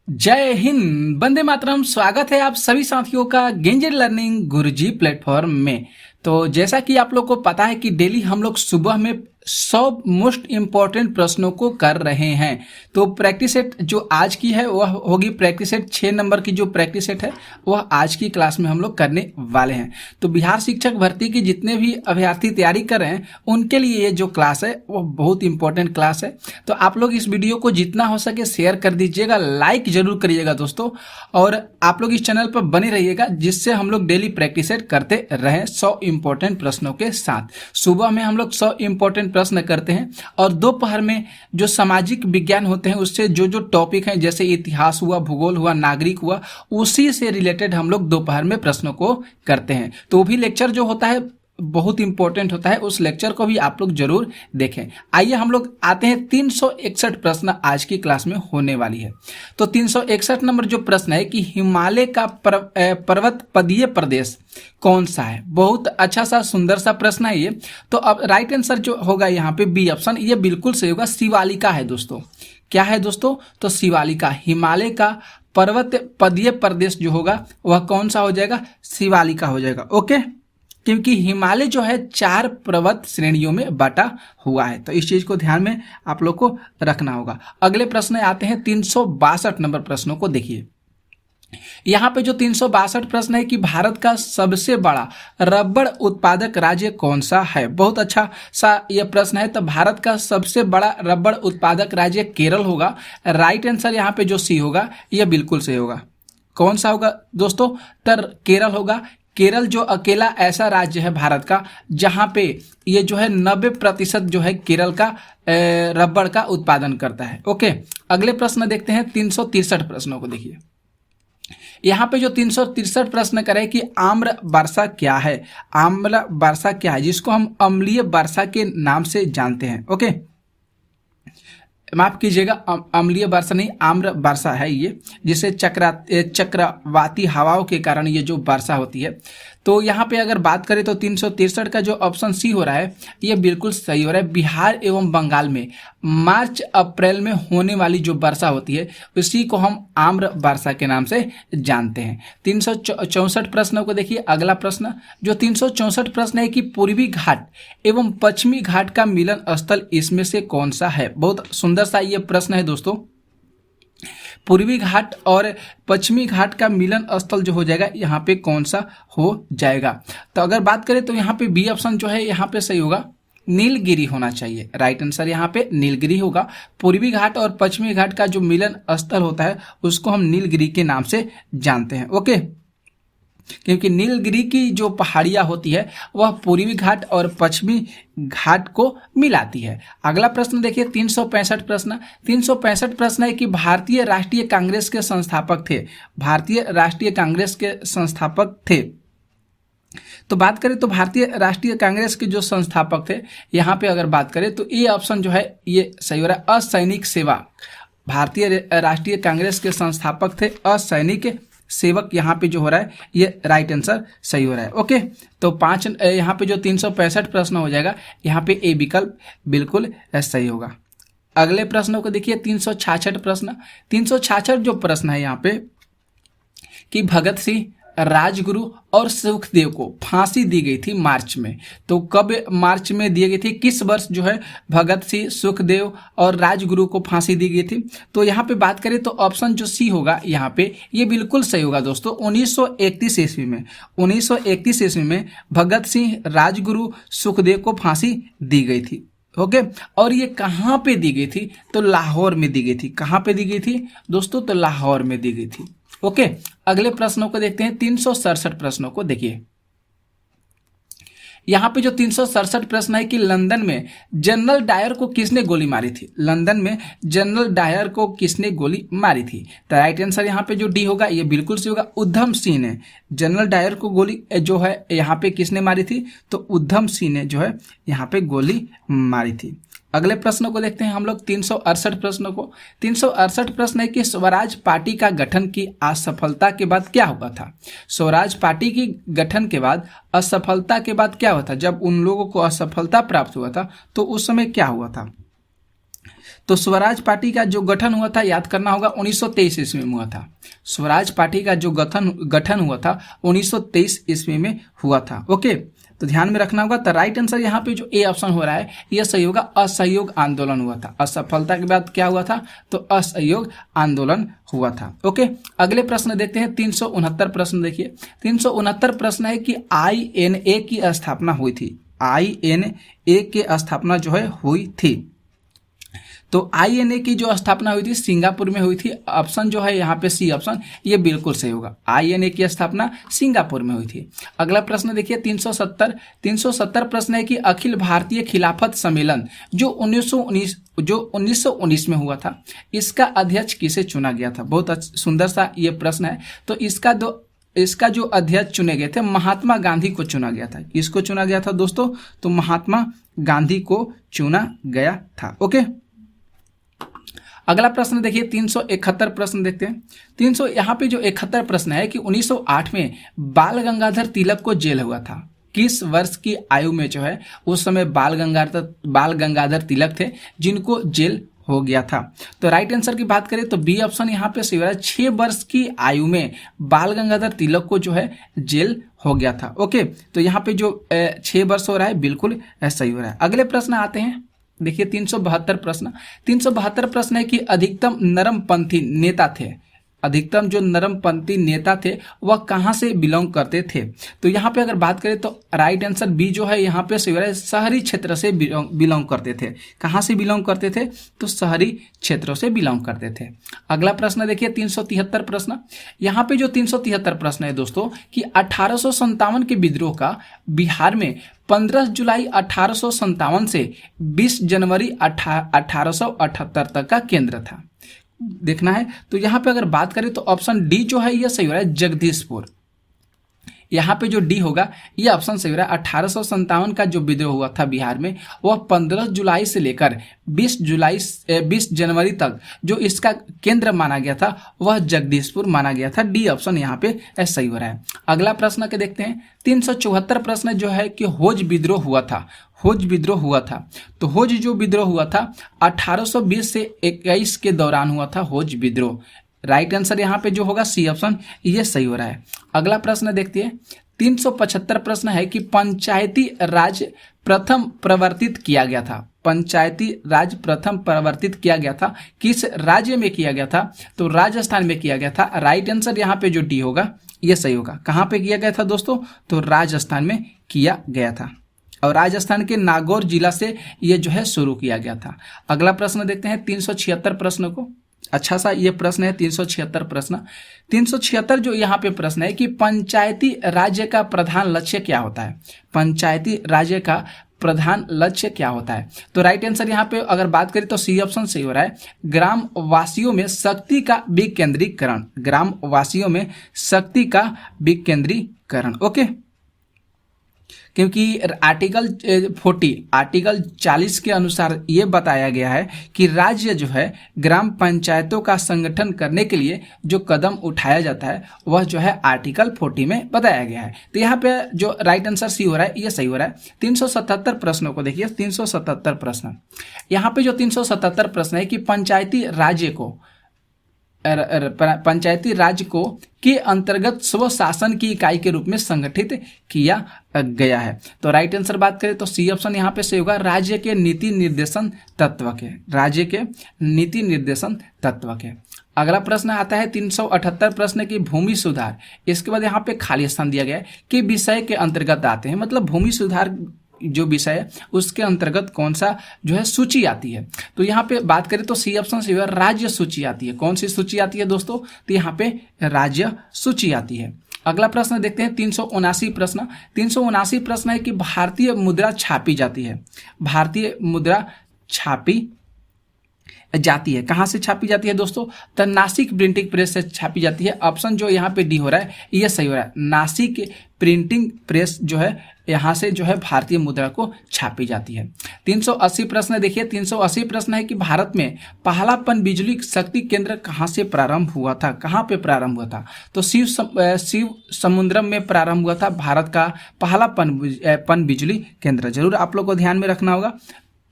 जय हिंद, वंदे मातरम। स्वागत है आप सभी साथियों का गेंजर लर्निंग गुरुजी प्लेटफॉर्म में। तो जैसा कि आप लोग को पता है कि डेली हम लोग सुबह में 100 मोस्ट इम्पॉर्टेंट प्रश्नों को कर रहे हैं। तो प्रैक्टिस सेट जो आज की है वह होगी प्रैक्टिस सेट 6 नंबर की जो प्रैक्टिस सेट है वह आज की क्लास में हम लोग करने वाले हैं। तो बिहार शिक्षक भर्ती की जितने भी अभ्यर्थी तैयारी कर रहे हैं उनके लिए ये जो क्लास है वह बहुत इंपॉर्टेंट क्लास है। तो आप लोग इस वीडियो को जितना हो सके शेयर कर दीजिएगा, लाइक जरूर करिएगा दोस्तों, और आप लोग इस चैनल पर बने रहिएगा जिससे हम लोग डेली प्रैक्टिस सेट करते रहें 100 इंपॉर्टेंट प्रश्नों के साथ। सुबह में हम लोग 100 इंपॉर्टेंट प्रश्न करते हैं और दोपहर में जो सामाजिक विज्ञान होते हैं उससे जो जो टॉपिक हैं जैसे इतिहास हुआ, भूगोल हुआ, नागरिक हुआ, उसी से रिलेटेड हम लोग दोपहर में प्रश्नों को करते हैं। तो वो भी लेक्चर जो होता है बहुत इंपॉर्टेंट होता है, उस लेक्चर को भी आप लोग जरूर देखें। आइए हम लोग आते हैं 361 प्रश्न आज की क्लास में होने वाली है। तो 361 नंबर जो प्रश्न है कि हिमालय का पर्वत पदीय प्रदेश कौन सा है। बहुत अच्छा सा सुंदर सा प्रश्न है ये। तो अब राइट आंसर जो होगा यहाँ पे बी ऑप्शन, ये बिल्कुल सही होगा। शिवालिका है दोस्तों। क्या है दोस्तों? तो शिवालिका। हिमालय का पर्वत पदीय प्रदेश जो होगा वह कौन सा हो जाएगा? शिवालिका हो जाएगा। ओके, क्योंकि हिमालय जो है 4 पर्वत श्रेणियों में बांटा हुआ है। तो इस चीज को ध्यान में आप लोग को रखना होगा। अगले प्रश्न आते हैं 362 नंबर प्रश्नों को देखिए। यहाँ पे जो 362 प्रश्न है कि भारत का सबसे बड़ा रबड़ उत्पादक राज्य कौन सा है। बहुत अच्छा सा यह प्रश्न है। तो भारत का सबसे बड़ा रबड़ उत्पादक राज्य केरल होगा। राइट आंसर यहाँ पे जो सी होगा यह बिल्कुल सही होगा। कौन सा होगा दोस्तों? तो केरल होगा। केरल जो अकेला ऐसा राज्य है भारत का जहां पे ये जो है 90% जो है केरल का रबड़ का उत्पादन करता है। ओके, अगले प्रश्न देखते हैं 363 प्रश्नों को देखिए। यहाँ पे जो 363 प्रश्न करें कि आम्र वर्षा क्या है। आम्र वर्षा क्या है, जिसको हम अम्लीय वर्षा के नाम से जानते हैं। ओके, माफ कीजिएगा, अम्लीय वर्षा नहीं, आम्र वर्षा है ये, जिसे चक्रवाती हवाओं के कारण ये जो वर्षा होती है। तो यहाँ पे अगर बात करें तो 363 का जो ऑप्शन सी हो रहा है ये बिल्कुल सही हो रहा है। बिहार एवं बंगाल में मार्च अप्रैल में होने वाली जो वर्षा होती है उसी को हम आम्र वर्षा के नाम से जानते हैं। 364 प्रश्नों को देखिए। अगला प्रश्न जो 364 प्रश्न है कि पूर्वी घाट एवं पश्चिमी घाट का मिलन स्थल इसमें से कौन सा है। बहुत सुंदर सा ये प्रश्न है दोस्तों। पूर्वी घाट और पश्चिमी घाट का मिलन स्थल जो हो जाएगा यहाँ पे कौन सा हो जाएगा। तो अगर बात करें तो यहाँ पे बी ऑप्शन जो है यहाँ पे सही होगा, नीलगिरी होना चाहिए। राइट आंसर यहाँ पे नीलगिरी होगा। पूर्वी घाट और पश्चिमी घाट का जो मिलन स्थल होता है उसको हम नीलगिरी के नाम से जानते हैं। ओके, क्योंकि नीलगिरी की जो पहाड़ियाँ होती है वह पूर्वी घाट और पश्चिमी घाट को मिलाती है। अगला प्रश्न देखिए 365 प्रश्न। 365 प्रश्न है कि भारतीय राष्ट्रीय कांग्रेस के संस्थापक थे। भारतीय राष्ट्रीय कांग्रेस के संस्थापक थे। तो बात करें तो भारतीय राष्ट्रीय कांग्रेस के जो संस्थापक थे यहाँ पे अगर बात करें तो ये ऑप्शन जो है ये सही हो रहा है, असैनिक सेवा। भारतीय राष्ट्रीय कांग्रेस के संस्थापक थे असैनिक सेवक, यहाँ पे जो हो रहा है ये राइट आंसर सही हो रहा है। ओके, तो 5 यहाँ पे जो 365 प्रश्न हो जाएगा यहाँ पे ए विकल्प बिल्कुल सही होगा। अगले प्रश्नों को देखिए 366 प्रश्न। 366 जो प्रश्न है यहाँ पे कि भगत सिंह, राजगुरु और सुखदेव को फांसी दी गई थी मार्च में। तो कब मार्च में दी गई थी, किस वर्ष जो है भगत सिंह, सुखदेव और राजगुरु को फांसी दी गई थी। तो यहाँ पे बात करें तो ऑप्शन जो सी होगा यहाँ पे ये बिल्कुल सही होगा दोस्तों। 1931 ईस्वी में 1931 ईस्वी में भगत सिंह, राजगुरु, सुखदेव को फांसी दी गई थी। ओके, और ये कहाँ पे दी गई थी? तो लाहौर में दी गई थी। कहाँ पे दी गई थी दोस्तों? तो लाहौर में दी गई थी। ओके, अगले प्रश्नों को देखते हैं 367 प्रश्नों को देखिए। यहाँ पे जो 367 प्रश्न है कि लंदन में जनरल डायर को किसने गोली मारी थी। लंदन में जनरल डायर को किसने गोली मारी थी। तो राइट आंसर यहाँ पे जो डी होगा ये बिल्कुल सही होगा, उधम सिंह ने। जनरल डायर को गोली जो है यहाँ पे किसने मारी थी? तो उधम सिंह ने जो है यहाँ पे गोली मारी थी। अगले प्रश्न को देखते हैं हम लोग 368 प्रश्नों को। 368 प्रश्न है कि स्वराज पार्टी का गठन की असफलता के बाद क्या हुआ था। स्वराज पार्टी की गठन के बाद असफलता के बाद क्या हुआ था, जब उन लोगों को असफलता प्राप्त हुआ था तो उस समय क्या हुआ था। तो स्वराज पार्टी का जो गठन हुआ था याद करना होगा 1923 ईस्वी में हुआ था। स्वराज पार्टी का जो गठन हुआ था 1923 ईस्वी में हुआ था। ओके, तो ध्यान में रखना होगा। तो राइट आंसर यहाँ पे जो ए ऑप्शन हो रहा है यह सही होगा। असहयोग आंदोलन हुआ था। असफलता के बाद क्या हुआ था? तो असहयोग आंदोलन हुआ था। ओके, अगले प्रश्न देखते हैं 369 प्रश्न। देखिए 369 प्रश्न है कि INA की स्थापना हुई थी। INA की स्थापना जो है हुई थी। तो INA की जो स्थापना हुई थी सिंगापुर में हुई थी। ऑप्शन जो है यहाँ पे सी ऑप्शन ये बिल्कुल सही होगा। INA की स्थापना सिंगापुर में हुई थी। अगला प्रश्न देखिए 370 प्रश्न है कि अखिल भारतीय खिलाफत सम्मेलन जो 1919 में हुआ था, इसका अध्यक्ष किसे चुना गया था? बहुत सुंदर सा ये प्रश्न है। तो इसका जो अध्यक्ष चुने गए थे महात्मा गांधी को चुना गया था। किसको चुना गया था दोस्तों? तो महात्मा गांधी को चुना गया था। ओके, अगला प्रश्न देखिए 371 प्रश्न देखते हैं। 300 यहाँ पे जो 71 प्रश्न है कि 1908 में बाल गंगाधर तिलक को जेल हुआ था। किस वर्ष की आयु में जो है उस समय बाल गंगाधर तिलक थे जिनको जेल हो गया था? तो राइट आंसर की बात करें तो बी ऑप्शन यहाँ पे सही हो रहा है। 6 वर्ष की आयु में बाल गंगाधर तिलक को जो है जेल हो गया था। ओके, तो यहाँ पे जो 6 वर्ष हो रहा है बिल्कुल सही हो रहा है। अगले प्रश्न आते हैं। देखिए 372 प्रश्न है कि अधिकतम नरमपंथी नेता थे। अधिकतम जो नरमपंथी नेता थे वह कहाँ से बिलोंग करते थे? तो यहाँ पे अगर बात करें तो राइट आंसर बी जो है यहाँ पे सही है, शहरी क्षेत्र से बिलोंग करते थे। कहाँ से बिलोंग करते थे? तो शहरी क्षेत्रों से बिलोंग करते थे। अगला प्रश्न देखिए 373 प्रश्न। यहाँ पे जो 373 प्रश्न है दोस्तों कि 1857 के विद्रोह का बिहार में 15 जुलाई 1857 से 20 जनवरी 1878 तक का केंद्र था। देखना है तो यहाँ पे अगर बात करें तो ऑप्शन डी जो है यह सही हो रहा है, जगदीशपुर। यहाँ पे जो डी होगा यह ऑप्शन सही हो रहा है। 1857 का जो विद्रोह हुआ था बिहार में वह 15 जुलाई से लेकर 20 जनवरी तक जो इसका केंद्र माना गया था वह जगदीशपुर माना गया था। डी ऑप्शन यहाँ पे सही हो रहा है। अगला प्रश्न के देखते हैं 374 प्रश्न जो है कि होज विद्रोह हुआ था। होज विद्रोह हुआ था तो होज जो विद्रोह हुआ था 1820 से 21 के दौरान हुआ था होज विद्रोह। राइट आंसर यहाँ पे जो होगा सी ऑप्शन ये सही हो रहा है। अगला प्रश्न देखते हैं 375 प्रश्न है कि पंचायती राज प्रथम प्रवर्तित किया गया था। पंचायती राज प्रथम प्रवर्तित किया गया था किस राज्य में किया गया था? तो राजस्थान में किया गया था। राइट आंसर यहाँ पे जो डी होगा ये सही होगा। कहाँ पे किया गया था दोस्तों? तो राजस्थान में किया गया था और राजस्थान के नागौर जिला से ये जो है शुरू किया गया था। अगला प्रश्न देखते हैं 376 प्रश्न को। अच्छा सा ये प्रश्न है 376 प्रश्न। 376 जो यहाँ पे प्रश्न है कि पंचायती राज्य का प्रधान लक्ष्य क्या होता है? पंचायती राज्य का प्रधान लक्ष्य क्या होता है? तो राइट आंसर यहाँ पे अगर बात करें तो सी ऑप्शन सही हो रहा है, ग्राम वासियों में शक्ति का विकेंद्रीकरण। ग्राम वासियों में शक्ति का विकेंद्रीकरण। ओके, क्योंकि आर्टिकल 40 के अनुसार ये बताया गया है कि राज्य जो है ग्राम पंचायतों का संगठन करने के लिए जो कदम उठाया जाता है वह जो है आर्टिकल 40 में बताया गया है। तो यहाँ पे जो राइट आंसर सी हो रहा है ये सही हो रहा है। 377 प्रश्नों को देखिए। 377 प्रश्न, यहाँ पे जो 377 प्रश्न है कि पंचायती राज को के अंतर्गत स्वशासन की इकाई के रूप में संगठित किया गया है। तो राइट आंसर बात करें तो सी ऑप्शन यहाँ पे सही होगा, राज्य के नीति निर्देशन तत्व के। राज्य के नीति निर्देशन तत्व के। अगला प्रश्न आता है 378 प्रश्न की भूमि सुधार। इसके बाद यहाँ पे खाली स्थान दिया गया है कि विषय के अंतर्गत आते हैं, मतलब भूमि सुधार जो विषय है उसके अंतर्गत कौन सा जो है सूची आती है? तो यहाँ पे बात करें तो सी ऑप्शन से राज्य सूची आती है। कौन सी सूची आती है दोस्तों? तो यहाँ पे राज्य सूची आती है। अगला प्रश्न देखते हैं 379 प्रश्न। 379 प्रश्न है कि भारतीय मुद्रा छापी जाती है। भारतीय मुद्रा छापी जाती है, कहाँ से छापी जाती है दोस्तों? तो नासिक प्रिंटिंग प्रेस से छापी जाती है। ऑप्शन जो यहाँ पे डी हो रहा है ये सही हो रहा है, नासिक प्रिंटिंग प्रेस जो है यहाँ से जो है भारतीय मुद्रा को छापी जाती है। 380 प्रश्न देखिए। 380 प्रश्न है कि भारत में पहला पन बिजली शक्ति केंद्र कहाँ से प्रारंभ हुआ था? कहाँ पे प्रारंभ हुआ था? तो शिव समुद्रम में प्रारंभ हुआ था भारत का पहला पन बिजली केंद्र। जरूर आप लोग को ध्यान में रखना होगा।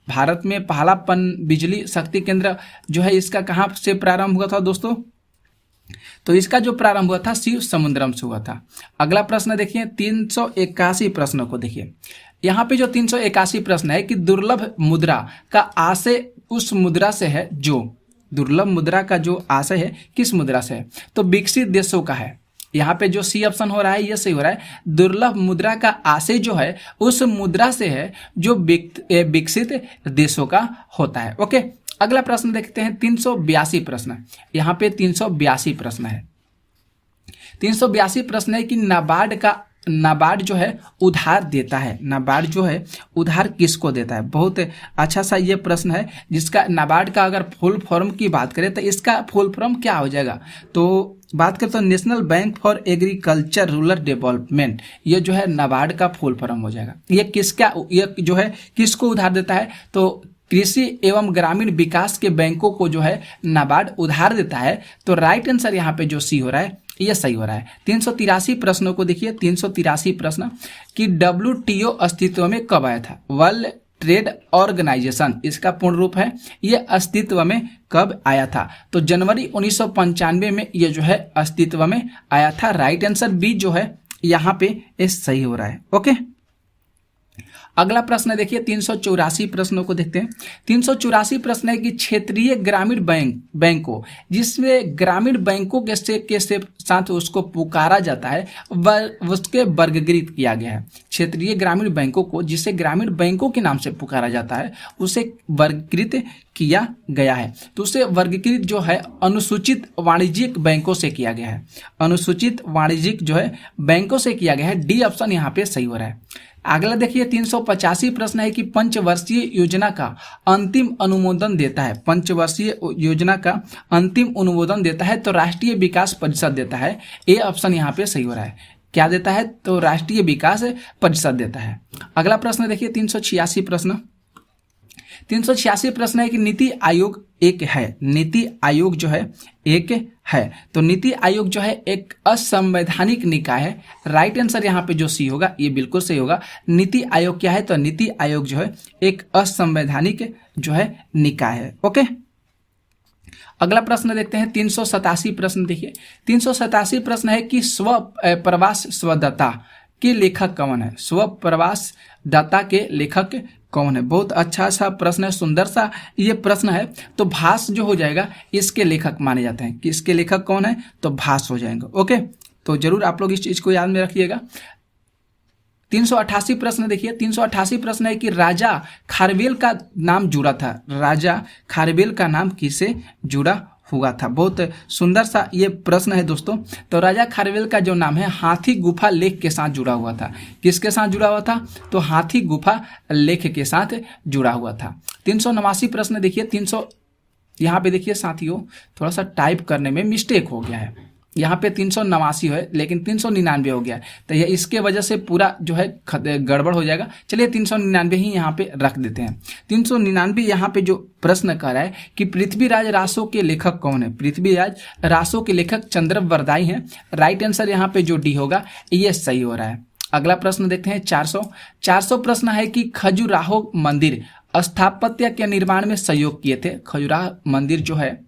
भारत में पहला पन बिजली शक्ति केंद्र जो है इसका कहाँ से प्रारंभ हुआ था दोस्तों? तो इसका जो प्रारंभ हुआ था शिव समुद्रम से हुआ था। अगला प्रश्न देखिए 381 प्रश्न को देखिए। यहाँ पे जो 381 प्रश्न है कि दुर्लभ मुद्रा का आशय उस मुद्रा से है जो, दुर्लभ मुद्रा का जो आशय है किस मुद्रा से है? तो विकसित देशों का है। यहाँ पे जो सी ऑप्शन हो रहा है ये सही हो रहा है। दुर्लभ मुद्रा का आशय जो है उस मुद्रा से है जो विकसित देशों का होता है। ओके, अगला प्रश्न देखते हैं 382 प्रश्न। यहाँ पे 382 प्रश्न है। 382 प्रश्न है कि नाबार्ड जो है उधार देता है। नाबार्ड जो है उधार किसको देता है? बहुत अच्छा सा ये प्रश्न है जिसका नाबार्ड का अगर फुल फॉर्म की बात करें तो इसका फुल फॉर्म क्या हो जाएगा? तो बात करें तो national bank for agriculture rural development, ये जो है नाबार्ड का फुल फॉर्म हो जाएगा। ये जो है किसको उधार देता है? तो कृषि एवं ग्रामीण विकास के बैंकों को जो है नाबार्ड उधार देता है। तो राइट आंसर यहाँ पे जो सी हो रहा है ये सही हो रहा है। 383 प्रश्नों को देखिए। 383 प्रश्न कि WTO अस्तित्व में कब आया था? वर्ल्ड ट्रेड ऑर्गेनाइजेशन इसका पूर्ण रूप है। ये अस्तित्व में कब आया था? तो जनवरी 1995 में ये जो है अस्तित्व में आया था। राइट आंसर बी जो है यहाँ पे ये सही हो रहा है। ओके, अगला प्रश्न देखिए 384 प्रश्नों को देखते हैं। 384 प्रश्न है कि क्षेत्रीय ग्रामीण बैंकों जिसमें ग्रामीण बैंकों के साथ उसको पुकारा जाता है उसके वर्गीकृत किया गया है। क्षेत्रीय ग्रामीण बैंकों को जिसे ग्रामीण बैंकों के नाम से पुकारा जाता है उसे वर्गीकृत किया गया है। तो उसे वर्गीकृत जो है अनुसूचित वाणिज्यिक बैंकों से किया गया है। अनुसूचित वाणिज्यिक जो है बैंकों से किया गया है। डी ऑप्शन यहाँ पे सही हो रहा है। अगला देखिए 385 प्रश्न है कि पंचवर्षीय योजना का अंतिम अनुमोदन देता है। पंचवर्षीय योजना का अंतिम अनुमोदन देता है तो राष्ट्रीय विकास परिषद देता है। ए ऑप्शन यहाँ पे सही हो रहा है। क्या देता है? तो राष्ट्रीय विकास परिषद देता है। अगला प्रश्न देखिए 386 प्रश्न। 386 प्रश्न है कि नीति आयोग एक है। नीति आयोग जो है एक है। तो नीति आयोग जो है एक असंवैधानिक निकाय है। राइट आंसर यहाँ पे जो सी होगा ये बिल्कुल सही होगा। नीति आयोग क्या है? तो नीति आयोग जो है एक असंवैधानिक जो है निकाय है। ओके, अगला प्रश्न देखते हैं 387 प्रश्न देखिए। 387 प्रश्न है कि स्वप्रवास स्वदत्ता के लेखक कौन है? स्वप्रवास दत्ता के लेखक कौन है? बहुत अच्छा सा प्रश्न है, सुंदर सा ये प्रश्न है। तो भास जो हो जाएगा इसके लेखक माने जाते हैं कि इसके लेखक कौन है? तो भास हो जाएंगे। ओके, तो जरूर आप लोग इस चीज को याद में रखिएगा। 388 प्रश्न देखिए। 388 प्रश्न है कि राजा खारवेल का नाम जुड़ा था। राजा खारवेल का नाम किसे जुड़ा हुआ था? बहुत सुंदर सा ये प्रश्न है दोस्तों। तो राजा खारवेल का जो नाम है हाथी गुफा लेख के साथ जुड़ा हुआ था। किसके साथ जुड़ा हुआ था? तो हाथी गुफा लेख के साथ जुड़ा हुआ था। 389 प्रश्न देखिए। यहाँ पे देखिए साथियों थोड़ा सा टाइप करने में मिस्टेक हो गया है। यहाँ पे 389 है लेकिन 399 हो गया है। तो ये इसके वजह से पूरा जो है गड़बड़ हो जाएगा। चलिए 399 ही यहाँ पे रख देते हैं। 399 यहाँ पे जो प्रश्न कर रहा है कि पृथ्वीराज रासो के लेखक कौन है? पृथ्वीराज रासो के लेखक चंद्रवरदाई हैं। राइट आंसर यहाँ पे जो डी होगा ये सही हो रहा है। अगला प्रश्न देखते हैं 400 प्रश्न है कि खजुराहो मंदिर स्थापत्य के निर्माण में सहयोग किए थे। खजुराहो मंदिर जो है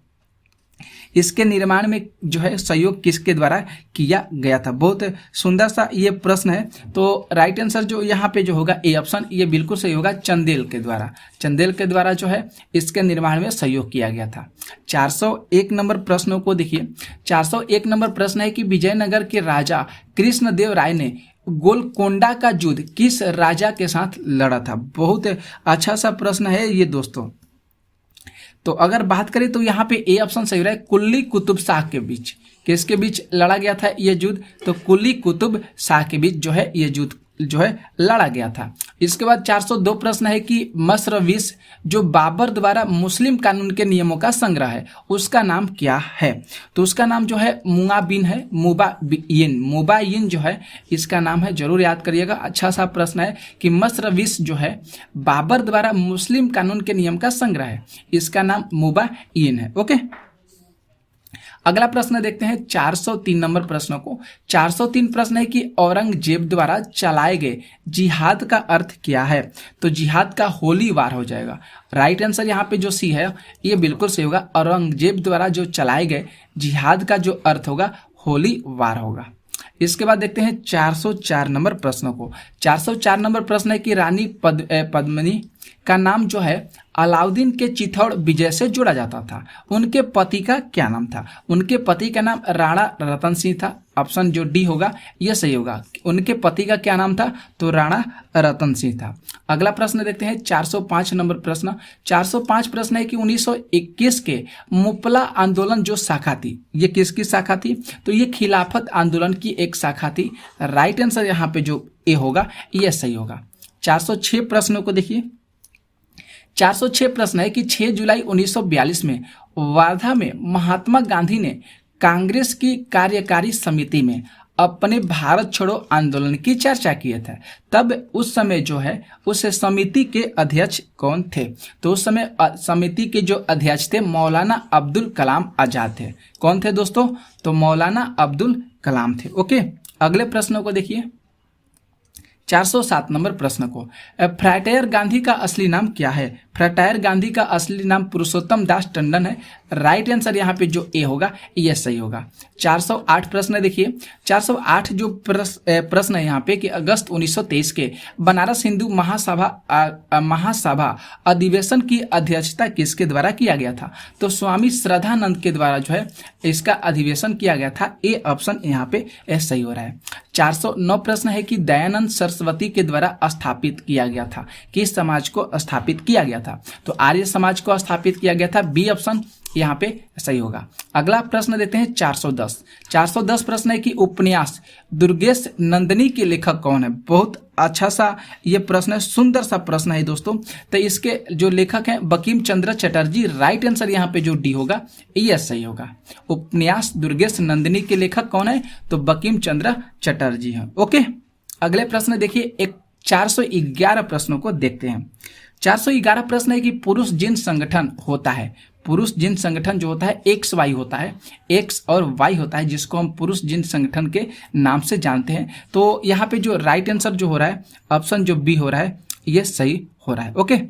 इसके निर्माण में जो है सहयोग किसके द्वारा किया गया था? बहुत सुंदर सा ये प्रश्न है। तो राइट आंसर जो यहाँ पे जो होगा ए ऑप्शन ये बिल्कुल सही होगा। चंदेल के द्वारा जो है इसके निर्माण में सहयोग किया गया था। 401 नंबर प्रश्नों को देखिए। 401 नंबर प्रश्न है कि विजयनगर के राजा कृष्णदेव राय ने गोलकोंडा का युद्ध किस राजा के साथ लड़ा था? बहुत अच्छा सा प्रश्न है ये दोस्तों। तो अगर बात करें तो यहाँ पे ए ऑप्शन सही रहा है। कुली कुतुब शाह के बीच किसके बीच लड़ा गया था ये युद्ध? तो कुली कुतुब शाह के बीच जो है ये युद्ध जो है लड़ा गया था। इसके बाद 402 प्रश्न है कि मसरविस जो बाबर द्वारा मुस्लिम कानून के नियमों का संग्रह है उसका नाम क्या है? तो उसका नाम जो है मुआबिन है। मुबायिन जो है इसका नाम है। जरूर याद करिएगा। अच्छा सा प्रश्न है कि मसरविस जो है बाबर द्वारा मुस्लिम कानून के नियम का संग्रह है। इसका नाम मुबायिन है। ओके, अगला प्रश्न देखते हैं 403 नंबर प्रश्न को। 403 प्रश्न है कि औरंगजेब द्वारा चलाए गए जिहाद का अर्थ क्या है? तो जिहाद का होली वार हो जाएगा। राइट आंसर यहाँ पे जो सी है ये बिल्कुल सही होगा। औरंगजेब द्वारा जो चलाए गए जिहाद का जो अर्थ होगा होली वार होगा। इसके बाद देखते हैं 404 नंबर प्रश्न को। 404 नंबर प्रश्न है कि रानी पद्मिनी का नाम जो है अलाउद्दीन के चित्तौड़ विजय से जोड़ा जाता था। उनके पति का क्या नाम था? उनके पति का नाम राणा रतन सिंह था। ऑप्शन जो डी होगा यह सही होगा। उनके पति का क्या नाम था? तो राणा रतन सिंह था। अगला प्रश्न देखते हैं 405 नंबर प्रश्न। 405 प्रश्न है कि 1921 के मुपला आंदोलन जो शाखा थी ये किसकी शाखा थी? तो ये खिलाफत आंदोलन की एक शाखा थी। राइट आंसर यहाँ पे जो ए होगा यह सही होगा। 406 प्रश्नों को देखिए। 406 प्रश्न है कि 6 जुलाई 1942 में वर्धा में महात्मा गांधी ने कांग्रेस की कार्यकारी समिति में अपने भारत छोड़ो आंदोलन की चर्चा किए थे। तब उस समय जो है उस समिति के अध्यक्ष कौन थे? तो उस समय समिति के जो अध्यक्ष थे मौलाना अब्दुल कलाम आजाद थे। कौन थे दोस्तों? तो मौलाना अब्दुल कलाम थे। ओके, अगले प्रश्नों को देखिए। 407 नंबर प्रश्न को। फ्रैटायर गांधी का असली नाम क्या है? फ्रैटायर गांधी का असली नाम पुरुषोत्तम दास टंडन है। राइट आंसर यहाँ पे जो ए होगा यह सही होगा। 408 प्रश्न देखिए। 408 जो प्रश्न है यहाँ पे कि अगस्त 1923 के बनारस हिंदू महासभा अधिवेशन की अध्यक्षता किसके द्वारा किया गया था? तो स्वामी श्रद्धानंद के द्वारा जो है इसका अधिवेशन किया गया था। ए ऑप्शन यहाँ पे सही हो रहा है। 409 प्रश्न है कि दयानंद सरस्वती के द्वारा स्थापित किया गया था। किस समाज को स्थापित किया गया था? तो आर्य समाज को स्थापित किया गया था। बी ऑप्शन यहाँ पे सही होगा। अगला प्रश्न देते हैं 410। 410 प्रश्न है कि उपन्यास दुर्गेश नंदिनी के लेखक कौन है? बहुत अच्छा सा ये प्रश्न है, सुंदर सा प्रश्न है दोस्तों। तो इसके जो लेखक हैं बंकिम चंद्र चटर्जी। राइट आंसर यहाँ पे जो डी होगा ये सही होगा। उपन्यास दुर्गेश नंदिनी के लेखक कौन है? तो बंकिम चंद्र चटर्जी हैं। ओके, अगले प्रश्न देखिए। एक 411 प्रश्नों को देखते हैं। 411 प्रश्न है कि पुरुष जिन संगठन होता है, पुरुष जिन संगठन जो होता है एक्स वाई होता है, एक्स और वाई होता है, जिसको हम पुरुष जिन संगठन के नाम से जानते हैं। तो यहाँ पे जो राइट आंसर जो हो रहा है ऑप्शन जो बी हो रहा है ये सही हो रहा है। ओके,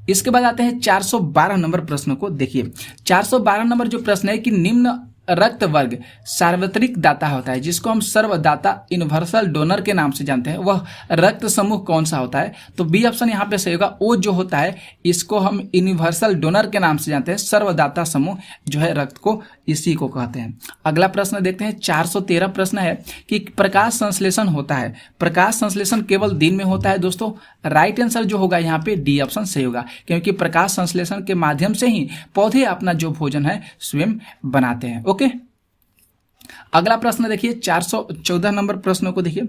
इसके बाद आते हैं 412 नंबर प्रश्न को देखिए। 412 नंबर जो प्रश्न है कि निम्न रक्त वर्ग सार्वत्रिक दाता होता है, जिसको हम सर्वदाता यूनिवर्सल डोनर के नाम से जानते हैं, वह रक्त समूह कौन सा होता है? तो बी ऑप्शन यहाँ पे सही होगा। ओ जो होता है इसको हम यूनिवर्सल डोनर के नाम से जानते हैं। सर्वदाता समूह जो है रक्त को इसी को कहते हैं। अगला प्रश्न देखते हैं 413 प्रश्न है कि प्रकाश संश्लेषण होता है, प्रकाश संश्लेषण केवल दिन में होता है दोस्तों। राइट आंसर जो होगा यहाँ पे डी ऑप्शन सही होगा, क्योंकि प्रकाश संश्लेषण के माध्यम से ही पौधे अपना जो भोजन है स्वयं बनाते हैं। ओके, अगला प्रश्न देखिए 414 नंबर प्रश्नों को देखिए।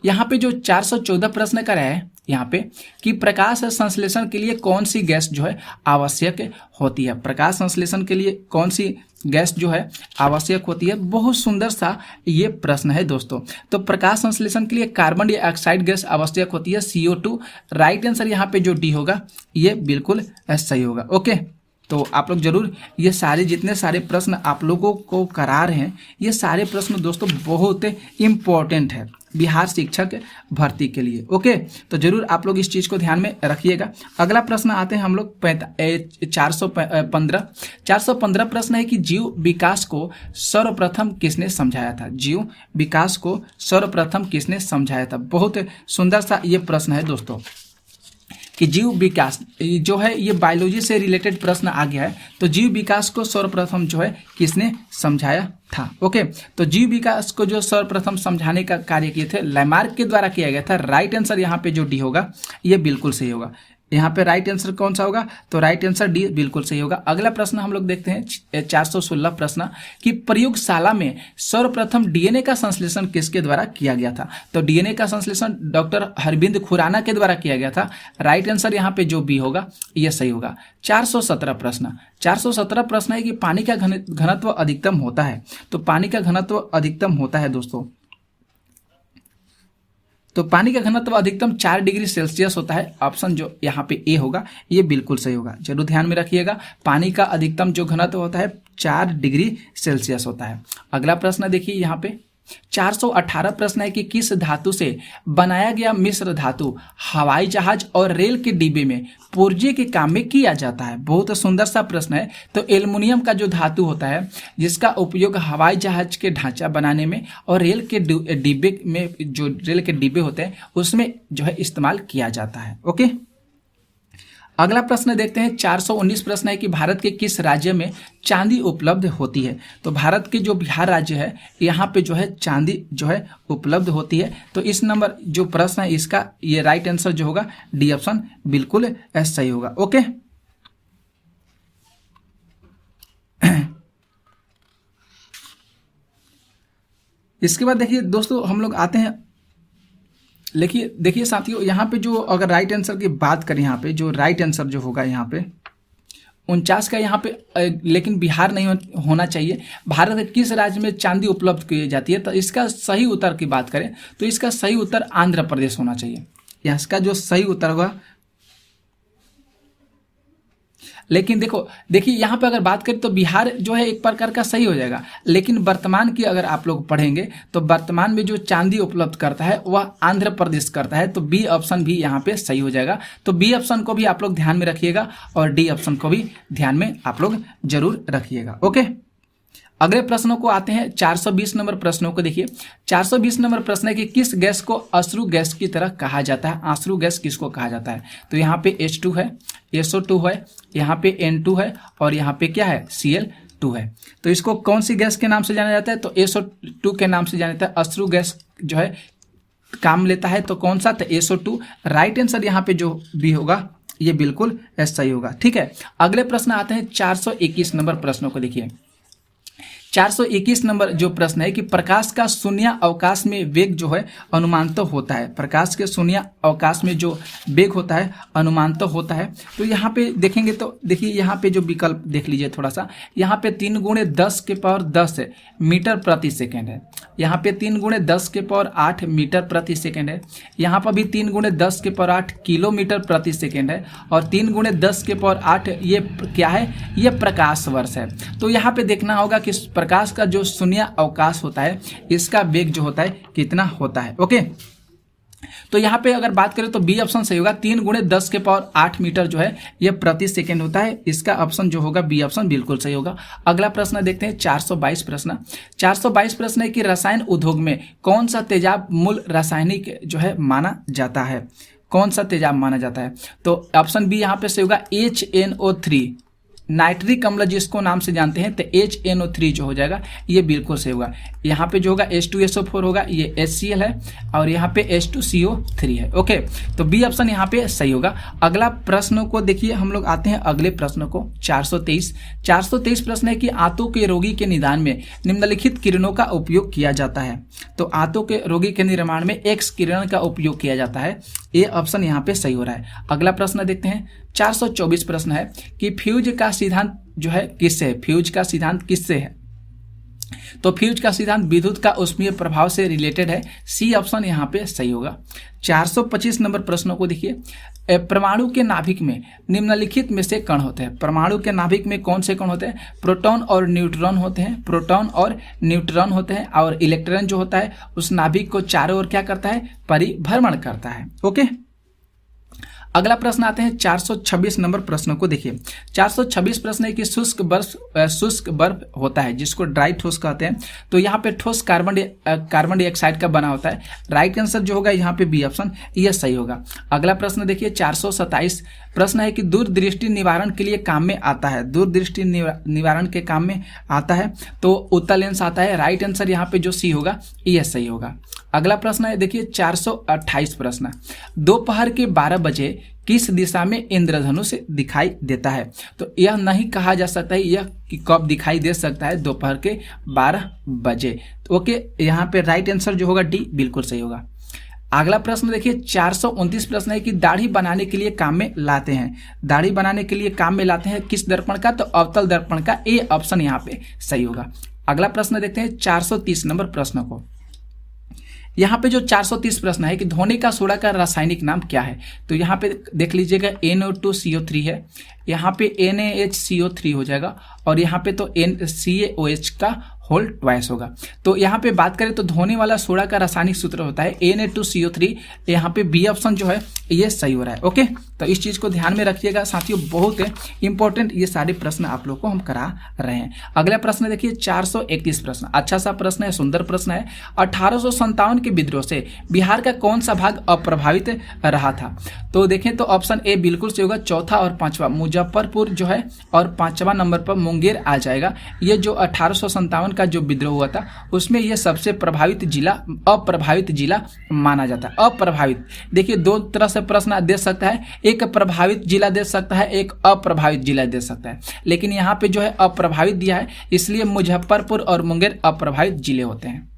यहाँ पे जो 414 प्रश्न का है यहाँ पे कि प्रकाश संश्लेषण के लिए कौन सी गैस जो है आवश्यक होती है? प्रकाश संश्लेषण के लिए कौन सी गैस जो है आवश्यक होती है? बहुत सुंदर सा ये प्रश्न है दोस्तों। तो प्रकाश संश्लेषण के लिए कार्बन डाइऑक्साइड गैस आवश्यक होती है, CO2। राइट आंसर यहाँ पे जो डी होगा ये बिल्कुल सही होगा। ओके, तो आप लोग जरूर ये सारे जितने सारे प्रश्न आप लोगों को करा रहे हैं ये सारे प्रश्न दोस्तों बहुत इम्पोर्टेंट है बिहार शिक्षक भर्ती के लिए। ओके, तो जरूर आप लोग इस चीज़ को ध्यान में रखिएगा। अगला प्रश्न आते हैं हम लोग 415 प्रश्न है कि जीव विकास को सर्वप्रथम किसने समझाया था? जीव विकास को सर्वप्रथम किसने समझाया था? बहुत सुंदर सा ये प्रश्न है दोस्तों कि जीव विकास जो है ये बायोलॉजी से रिलेटेड प्रश्न आ गया है। तो जीव विकास को सर्वप्रथम जो है किसने समझाया था? ओके, तो जीव विकास को जो सर्वप्रथम समझाने का कार्य किए थे लैमार्क के द्वारा किया गया था। राइट आंसर यहाँ पे जो डी होगा ये बिल्कुल सही होगा। यहाँ पे राइट आंसर कौन सा होगा? तो राइट आंसर डी बिल्कुल सही होगा। अगला प्रश्न हम लोग देखते हैं 416 प्रश्न कि प्रयोगशाला में सर्वप्रथम डीएनए का संश्लेषण किसके द्वारा किया गया था? तो डीएनए का संश्लेषण डॉक्टर हरबिंद खुराना के द्वारा किया गया था। राइट आंसर यहाँ पे जो बी होगा यह सही होगा। 417 प्रश्न 417 प्रश्न है कि पानी का घनत्व अधिकतम होता है। तो पानी का घनत्व अधिकतम होता है दोस्तों, तो पानी का घनत्व अधिकतम 4 डिग्री सेल्सियस होता है। ऑप्शन जो यहाँ पे ए होगा ये बिल्कुल सही होगा, जरूर ध्यान में रखिएगा। पानी का अधिकतम जो घनत्व होता है 4 डिग्री सेल्सियस होता है। अगला प्रश्न देखिए यहाँ पे 418 प्रश्न है कि किस धातु से बनाया गया मिश्र धातु हवाई जहाज और रेल के डिब्बे में पुर्जे के काम में किया जाता है। बहुत सुंदर सा प्रश्न है। तो एल्युमिनियम का जो धातु होता है जिसका उपयोग हवाई जहाज के ढांचा बनाने में और रेल के डिब्बे में, जो रेल के डिब्बे होते हैं उसमें जो है इस्तेमाल किया जाता है। ओके, अगला प्रश्न देखते हैं 419 प्रश्न है कि भारत के किस राज्य में चांदी उपलब्ध होती है। तो भारत के जो बिहार राज्य है यहाँ पे जो है चांदी जो है उपलब्ध होती है। तो इस नंबर जो प्रश्न है इसका ये राइट आंसर जो होगा डी ऑप्शन बिल्कुल सही होगा। ओके, इसके बाद देखिए दोस्तों हम लोग आते हैं, देखिए साथियों यहाँ पे जो अगर राइट आंसर की बात करें, यहाँ पे जो राइट आंसर जो होगा यहाँ पे 49 का यहाँ पे, लेकिन बिहार नहीं होना चाहिए। भारत के किस राज्य में चांदी उपलब्ध की जाती है। तो इसका सही उत्तर की बात करें तो इसका सही उत्तर आंध्र प्रदेश होना चाहिए। इसका जो सही उत्तर होगा, लेकिन देखिए यहाँ पे अगर बात करें तो बिहार जो है एक प्रकार का सही हो जाएगा, लेकिन वर्तमान की अगर आप लोग पढ़ेंगे तो वर्तमान में जो चांदी उपलब्ध करता है वह आंध्र प्रदेश करता है। तो बी ऑप्शन भी यहाँ पे सही हो जाएगा। तो बी ऑप्शन को भी आप लोग ध्यान में रखिएगा और डी ऑप्शन को भी ध्यान में आप लोग जरूर रखिएगा। ओके, अगले प्रश्नों को आते हैं 420 नंबर प्रश्नों को देखिए। 420 नंबर प्रश्न है कि किस गैस को अश्रु गैस की तरह कहा जाता है। अश्रु गैस किसको कहा जाता है। तो यहाँ पे H2 है, SO2 है, यहाँ पे N2 है और यहाँ पे क्या है Cl2 है। तो इसको कौन सी गैस के नाम से जाना जाता है। तो SO2 के नाम से जाना जाता है। अश्रु गैस जो है काम लेता है तो कौन सा, तो SO2। राइट आंसर यहाँ पे जो भी होगा ये बिल्कुल सही होगा। ठीक है, अगले प्रश्न आते हैं 421 नंबर प्रश्नों को देखिए। 421 नंबर जो प्रश्न है कि प्रकाश का शून्य अवकाश में वेग जो है अनुमानतः होता है। प्रकाश के शून्य अवकाश में जो वेग होता है अनुमानतः होता है। तो यहाँ पे देखेंगे तो देखिए यहाँ पे जो विकल्प देख लीजिए थोड़ा सा, यहाँ पे 3 × 10 के पावर 10 मीटर प्रति सेकेंड है। यहाँ पे 3 × 10 के पावर 8 मीटर प्रति सेकेंड है। यहाँ पर भी 3 × 10 के पावर 8 किलोमीटर प्रति सेकेंड है। और 3 × 10 के पावर 8 ये क्या है, ये प्रकाश वर्ष है। तो यहाँ पे देखना होगा कि प्रकाश का जो शून्य अवकाश होता है इसका वेग जो होता है कितना होता है। ओके, तो यहाँ पे अगर बात करें तो बी ऑप्शन सही होगा। 3 × 10 के पावर 8 मीटर जो है ये प्रति सेकेंड होता है। इसका ऑप्शन जो होगा बी ऑप्शन बिल्कुल सही होगा। अगला प्रश्न देखते हैं 422 प्रश्न। 422 प्रश्न है कि रसायन उद्योग में कौन सा तेजाब मूल रासायनिक जो है माना जाता है। कौन सा तेजाब माना जाता है। तो ऑप्शन बी यहाँ पे सही होगा HNO3। नाइट्रिक अम्ल जिसको नाम से जानते हैं तो HNO3 जो हो जाएगा ये बिल्कुल सही होगा। यहाँ पे जो होगा H2SO4 होगा, ये HCl है और यहाँ पे H2CO3 है। ओके, तो बी ऑप्शन यहाँ पे सही होगा। अगला प्रश्नों को देखिए, हम लोग आते हैं अगले प्रश्नों को 423 प्रश्न है कि आंतों के रोगी के निदान में निम्नलिखित किरणों का उपयोग किया जाता है। तो आंतों के रोगी के निर्माण में एक्स किरण का उपयोग किया जाता है। ये ऑप्शन यहाँ पे सही हो रहा है। अगला प्रश्न देखते हैं 424 प्रश्न है कि फ्यूज का सिद्धांत जो है किससे है। फ्यूज का सिद्धांत किससे है। तो फ्यूज का सिद्धांत विद्युत का ऊष्मीय प्रभाव से रिलेटेड है। सी ऑप्शन यहाँ पे सही होगा। 425 नंबर प्रश्नों को देखिए। परमाणु के नाभिक में निम्नलिखित में से कण होते हैं। परमाणु के नाभिक में कौन से कण होते हैं। प्रोटॉन और न्यूट्रॉन होते हैं। प्रोटॉन और न्यूट्रॉन होते हैं और इलेक्ट्रॉन जो होता है उस नाभिक को चारों ओर क्या करता है, परिभ्रमण करता है। ओके, अगला प्रश्न आते हैं 426 नंबर प्रश्नों को देखिए। 426 प्रश्न है कि शुष्क बर्फ होता है जिसको ड्राई ठोस कहते हैं। तो यहाँ पे ठोस कार्बन डाइऑक्साइड का बना होता है। राइट आंसर जो होगा यहाँ पे बी ऑप्शन ये सही होगा। अगला प्रश्न देखिए 427 प्रश्न है कि दूरदृष्टि निवारण के लिए काम में आता है। दूरदृष्टि निवारण के काम में आता है तो उत्तल लेंस आता है। राइट आंसर यहाँ पे जो सी होगा ये सही होगा। अगला प्रश्न है देखिए 428 प्रश्न, दोपहर के 12 बजे किस दिशा में इंद्रधनुष दिखाई देता है। तो यह नहीं कहा जा सकता है यह कि कब दिखाई दे सकता है, दोपहर के 12 बजे। ओके, यहाँ पे राइट आंसर जो होगा डी बिल्कुल सही होगा। अगला प्रश्न देखिए 429 प्रश्न है कि दाढ़ी बनाने के लिए काम में लाते हैं। दाढ़ी बनाने के लिए काम में लाते हैं किस दर्पण का, तो अवतल दर्पण का। ए ऑप्शन यहाँ पे सही होगा। अगला प्रश्न देखते हैं 430 नंबर प्रश्न को। यहाँ पे जो 430 प्रश्न है कि धोने का सोडा का रासायनिक नाम क्या है, तो यहाँ पे देख लीजिएगा NO2CO3 है, यहाँ पे NaHCO3 हो जाएगा और यहाँ पे तो NCaOH का होल ट्वाइस होगा। तो यहाँ पे बात करें तो धोने वाला सोडा का रासायनिक सूत्र होता है Na2CO3। यहाँ पे बी ऑप्शन जो है ये सही हो रहा है। ओके, तो इस चीज़ को ध्यान में रखिएगा साथियों, बहुत इंपॉर्टेंट ये सारे प्रश्न आप लोग को हम करा रहे हैं। अगला प्रश्न देखिए 431 प्रश्न, अच्छा सा प्रश्न है, सुंदर प्रश्न है। 1857 के विद्रोह से बिहार का कौन सा भाग अप्रभावित रहा था, तो देखें तो ऑप्शन ए बिल्कुल सही होगा। चौथा और पांचवा मुजफ्फरपुर जो है और पांचवा नंबर पर मुंगेर आ जाएगा। ये जो 1857 का जो विद्रोह हुआ था उसमें यह सबसे प्रभावित जिला अप्रभावित जिला माना जाता है। अप्रभावित, देखिए दो तरह से प्रश्न दे सकता है, एक प्रभावित जिला दे सकता है, एक अप्रभावित जिला दे सकता है, लेकिन यहाँ पे जो है अप्रभावित दिया है, इसलिए मुजफ्फरपुर और मुंगेर अप्रभावित जिले होते हैं।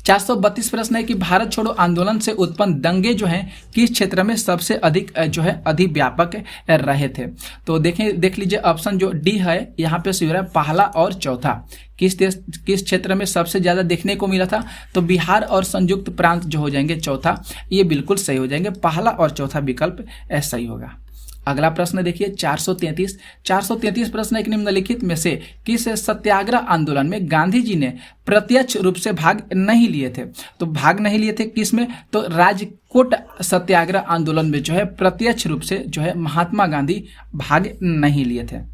432 प्रश्न है कि भारत छोड़ो आंदोलन से उत्पन्न दंगे जो हैं किस क्षेत्र में सबसे अधिक जो है अधिव्यापक रहे थे, तो देख लीजिए ऑप्शन जो डी है यहाँ पे सही हो रहा है, पहला और चौथा। किस क्षेत्र में सबसे ज्यादा देखने को मिला था, तो बिहार और संयुक्त प्रांत जो हो जाएंगे चौथा, ये बिल्कुल सही हो जाएंगे, पहला और चौथा विकल्प सही होगा। अगला प्रश्न देखिए 433 प्रश्न, एक निम्नलिखित में से किस सत्याग्रह आंदोलन में गांधी जी ने प्रत्यक्ष रूप से भाग नहीं लिए थे, तो भाग नहीं लिए थे किस में, तो राजकोट सत्याग्रह आंदोलन में जो है प्रत्यक्ष रूप से जो है महात्मा गांधी भाग नहीं लिए थे।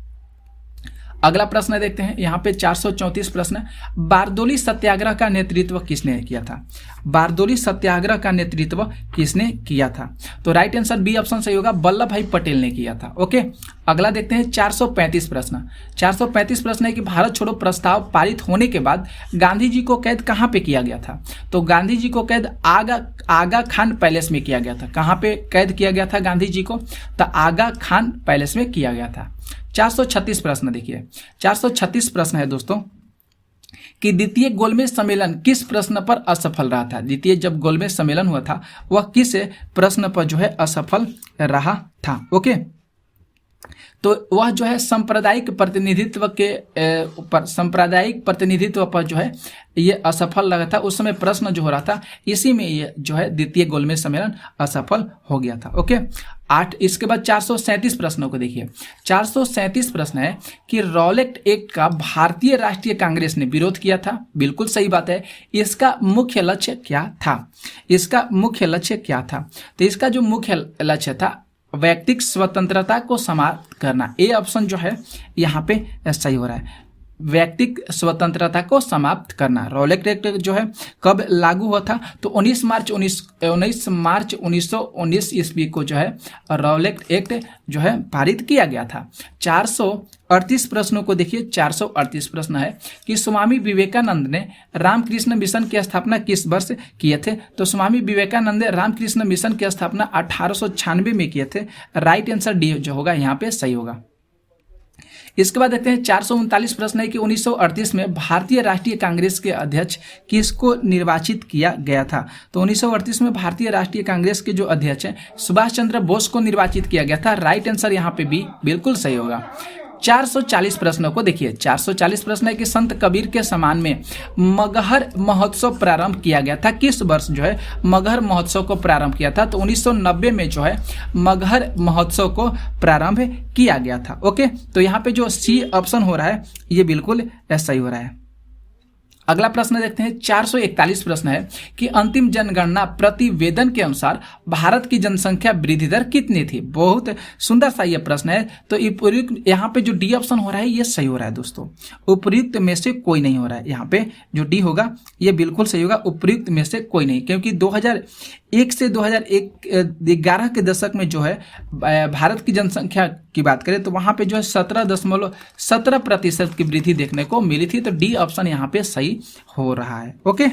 अगला प्रश्न देखते हैं यहाँ पे 434 प्रश्न, बारदोली सत्याग्रह का नेतृत्व किसने किया था, बारदोली सत्याग्रह का नेतृत्व किसने किया था, तो राइट आंसर बी ऑप्शन सही होगा, वल्लभ भाई पटेल ने किया था। ओके, अगला देखते हैं 435 प्रश्न। 435 प्रश्न है कि भारत छोड़ो प्रस्ताव पारित होने के बाद गांधी जी को कैद कहाँ पे किया गया था, तो गांधी जी को कैद आगा खान पैलेस में किया गया था। कहाँ पे कैद किया गया था गांधी जी को, तो आगा खान पैलेस में किया गया था। 436 प्रश्न देखिए, 436 प्रश्न है दोस्तों कि द्वितीय गोलमेज सम्मेलन किस प्रश्न पर असफल रहा था, द्वितीय जब गोलमेज सम्मेलन हुआ था वह किस प्रश्न पर जो है असफल रहा था। ओके, तो वह जो है सांप्रदायिक प्रतिनिधित्व पर जो है ये असफल लगा था, उस समय प्रश्न जो हो रहा था, इसी में ये जो है द्वितीय गोलमेज सम्मेलन असफल हो गया था। ओके, 8 इसके बाद 437 प्रश्नों को देखिए। 437 प्रश्न है कि रॉलेट एक्ट का भारतीय राष्ट्रीय कांग्रेस ने विरोध किया था, बिल्कुल सही बात है। इसका मुख्य लक्ष्य क्या था, इसका मुख्य लक्ष्य क्या था, तो इसका जो मुख्य लक्ष्य था व्यक्तिगत स्वतंत्रता को समाप्त करना। ए ऑप्शन जो है यहाँ पे सही हो रहा है, व्यक्तिगत स्वतंत्रता को समाप्त करना। रॉलेट एक्ट जो है कब लागू हुआ था, तो 19 मार्च 1919 ईस्वी को जो है रॉलेट एक्ट जो है पारित किया गया था। 438 प्रश्नों को देखिए। 438 प्रश्न है कि स्वामी विवेकानंद ने रामकृष्ण मिशन की स्थापना किस वर्ष किए थे, तो स्वामी विवेकानंद रामकृष्ण मिशन की स्थापना 1896 में किए थे। राइट आंसर डी जो होगा यहाँ पे सही होगा। इसके बाद देखते हैं 439 प्रश्न है कि 1938 में भारतीय राष्ट्रीय कांग्रेस के अध्यक्ष किसको निर्वाचित किया गया था, तो 1938 में भारतीय राष्ट्रीय कांग्रेस के जो अध्यक्ष हैं सुभाष चंद्र बोस को निर्वाचित किया गया था। राइट आंसर यहाँ पे बी बिल्कुल सही होगा। 440 प्रश्नों को देखिए। 440 प्रश्न है कि संत कबीर के सम्मान में मगहर महोत्सव प्रारंभ किया गया था, किस वर्ष जो है मगहर महोत्सव को प्रारंभ किया था, तो 1990 में जो है मगहर महोत्सव को प्रारंभ किया गया था। ओके, तो यहाँ पे जो सी ऑप्शन हो रहा है ये बिल्कुल सही हो रहा है। अगला प्रश्न देखते हैं। 441 प्रश्न है कि अंतिम जनगणना प्रतिवेदन के अनुसार भारत की जनसंख्या वृद्धि दर कितनी थी। बहुत सुंदर सा यह प्रश्न है। तो उपयुक्त यहाँ पे जो डी ऑप्शन हो रहा है ये सही हो रहा है दोस्तों, उपयुक्त में से कोई नहीं हो रहा है। यहाँ पे जो डी होगा ये बिल्कुल सही होगा, उपयुक्त में से कोई नहीं, क्योंकि 2001 से 2011 के दशक में जो है भारत की जनसंख्या की बात करें तो वहाँ पे जो है 17.17% की वृद्धि देखने को मिली थी। तो डी ऑप्शन यहाँ पे सही हो रहा है। ओके,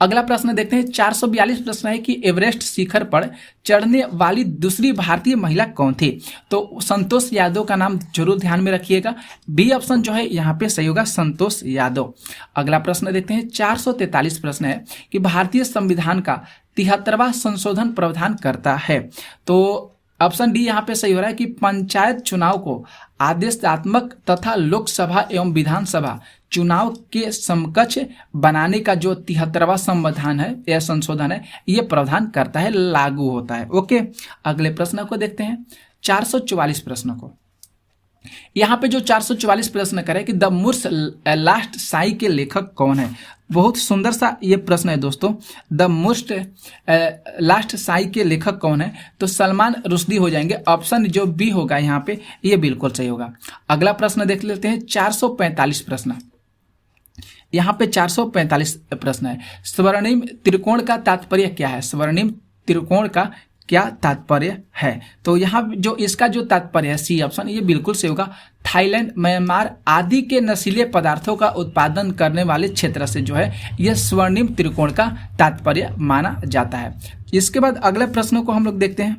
अगला प्रश्न देखते हैं। 442 प्रश्न है कि एवरेस्ट शिखर पर चढ़ने वाली दूसरी भारतीय महिला कौन थी, तो संतोष यादव का नाम जरूर ध्यान में रखिएगा। बी ऑप्शन जो है यहाँ पे सही होगा, संतोष यादव। अगला प्रश्न देखते हैं। 443 प्रश्न है कि भारतीय संविधान का 73वां संशोधन प्रावधान करता है, तो ऑप्शन डी यहाँ पे सही हो रहा है कि पंचायत चुनाव को आदेशात्मक तथा लोकसभा एवं विधानसभा चुनाव के समकक्ष बनाने का जो 73वां संविधान है या संशोधन है ये प्रावधान करता है, लागू होता है। ओके, अगले प्रश्न को देखते हैं, 444 प्रश्न को। यहाँ पे जो 444 प्रश्न करे कि द मुर्स लास्ट साई के लेखक कौन है। बहुत सुंदर सा ये प्रश्न है दोस्तों, द मोस्ट लास्ट साई के लेखक कौन है, तो सलमान रुश्दी हो जाएंगे। ऑप्शन जो बी होगा यहाँ पे ये बिल्कुल सही होगा। अगला प्रश्न देख लेते हैं, 445 प्रश्न। यहाँ पे 445 प्रश्न है, स्वर्णिम त्रिकोण का तात्पर्य क्या है। स्वर्णिम त्रिकोण का क्या तात्पर्य है, तो यहाँ जो इसका जो तात्पर्य है सी ऑप्शन ये बिल्कुल सही होगा। थाईलैंड, म्यांमार आदि के नशीले पदार्थों का उत्पादन करने वाले क्षेत्र से जो है यह स्वर्णिम त्रिकोण का तात्पर्य माना जाता है। इसके बाद अगले प्रश्नों को हम लोग देखते हैं,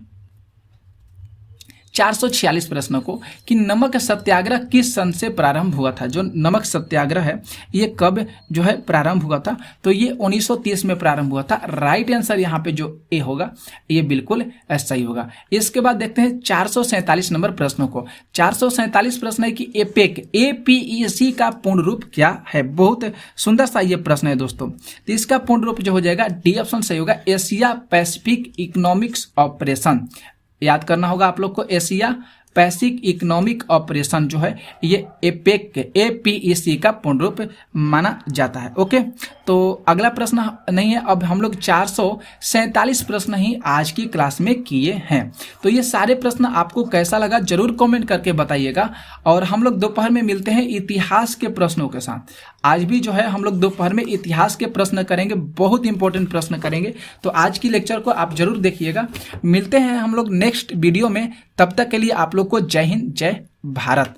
446 प्रश्नों को कि नमक सत्याग्रह किस सन से प्रारंभ हुआ था। जो नमक सत्याग्रह है ये कब जो है प्रारंभ हुआ था, तो ये 1930 में प्रारंभ हुआ था। राइट आंसर यहाँ पे जो ए होगा ये बिल्कुल सही होगा। इसके बाद देखते हैं 447 नंबर प्रश्नों को। 447 प्रश्न है कि एपेक APEC का पूर्ण रूप क्या है। बहुत सुंदर सा ये प्रश्न है दोस्तों, तो इसका पूर्ण रूप जो हो जाएगा डी ऑप्शन सही होगा, एशिया पैसिफिक इकोनॉमिक्स ऑपरेशन। याद करना होगा आप लोग को, एशिया पैसिफिक इकोनॉमिक ऑपरेशन जो है ये एपेक APEC का पूर्ण रूप माना जाता है। ओके, तो अगला प्रश्न नहीं है, अब हम लोग 447 प्रश्न ही आज की क्लास में किए हैं। तो ये सारे प्रश्न आपको कैसा लगा जरूर कमेंट करके बताइएगा। और हम लोग दोपहर में मिलते हैं इतिहास के प्रश्नों के साथ। आज भी जो है हम लोग दोपहर में इतिहास के प्रश्न करेंगे, बहुत इंपॉर्टेंट प्रश्न करेंगे, तो आज की लेक्चर को आप जरूर देखिएगा। मिलते हैं हम लोग नेक्स्ट वीडियो में, तब तक के लिए आप लोग को जय हिंद, जय भारत।